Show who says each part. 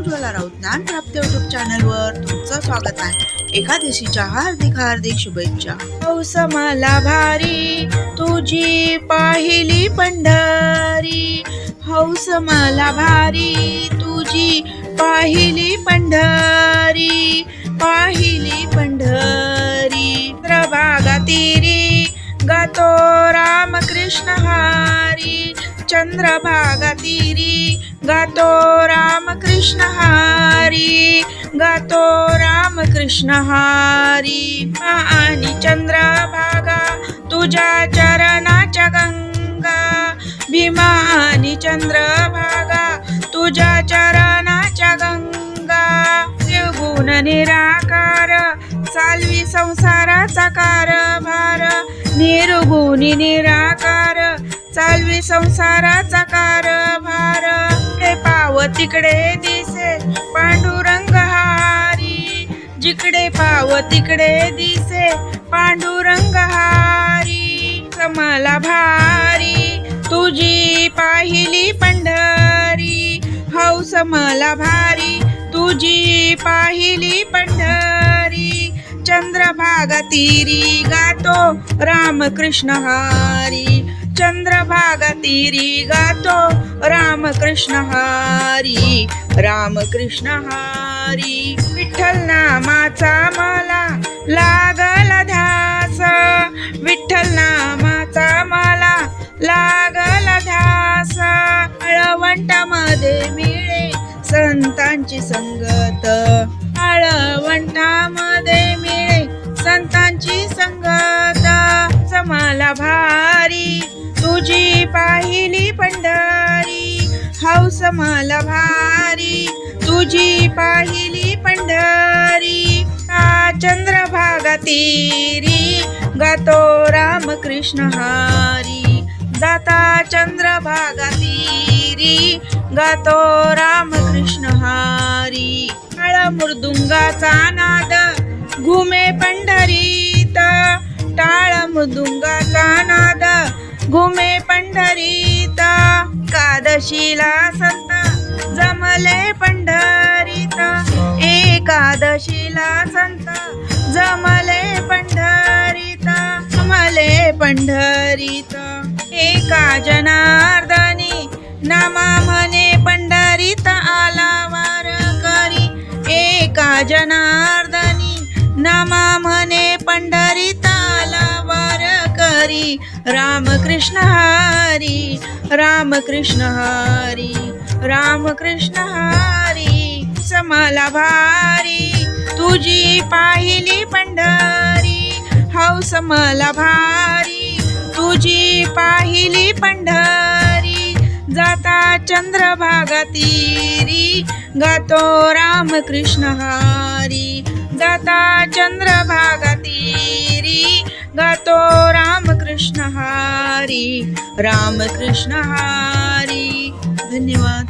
Speaker 1: Ujjwala Raut ज्ञानप्राप्ती YouTube चॅनलवर तुमचं स्वागत आहे। एकादशीच्या हार्दिक शुभेच्छा। हौस मला भारी तुझी पाहिली पंढरी, हौस मला भारी तुझी पाहिली पंढरी, पाहिली पंढरी। चंद्रभागा तीरी गातो रामकृष्ण हरी, चंद्रभागा तीरी गातो रामकृष्ण हरी, गातो रामकृष्ण हरी। आणि चंद्रभागा तुझ्या चरणाच्या गंगा, भीमा आणि चंद्रभागा तुझ्या चरणाच्या गंगा। निर्गुण निराकार चालवी संसाराचा कारभार, निर्गुणी निराकार चालवी संसाराचा कारभार। जिकडे पाव तिकडे दिसे पांडुरंग हारी, जिकडे पाव तिकडे दिसे पांडुरंग हारी। मला भारी तुझी पाहिली पंढरी, हौस मला भारी तुझी पाहिली पंढरी। चंद्रभागा तीरी गातो रामकृष्ण हरी, चंद्रभागा तीरी गातो रामकृष्ण हरी, रामकृष्ण हरी। विठ्ठल नामाचा मला लागला ध्यास, विठ्ठल नामाचा मला लागला ध्यास। आळवंटामध्ये मिळे संतांची संगत, आळवंटामध्ये मिळे संतांची संगत। मला भारी तुझी पाहिली पंढरी, हौस मला भारी तुझी पाहिली पंढरी। चंद्रभागा तीरी गातो रामकृष्ण हरी, जाता चंद्रभागा तीरी गातो रामकृष्ण हरी। टाळ मृदुंगाचा नाद घुमे पंढरीत, टाळ मृदुंगाचा नाद घुमे पंढरीत। एकादशीला संत जमले पंढरीत, एकादशीला संत जमले पंढरीत, जमले पंढरीत। एका जनार्दनी नामा म्हणे पंढरीत आला वारकरी, एका जनार्दनी नामा म्हणे पंढरीत आला वारकरी। रामकृष्ण हरी, रामकृष्ण हरी, रामकृष्ण हरी। मला भारी तुझी पाहिली पंढरी, हौस मला भारी तुझी पाहिली पंढरी। जाता चंद्रभागा तीरी गातो रामकृष्ण हरी, जाता चंद्रभागा तीरी गातो रामकृष्ण हरी, रामकृष्ण हरी। धन्यवाद।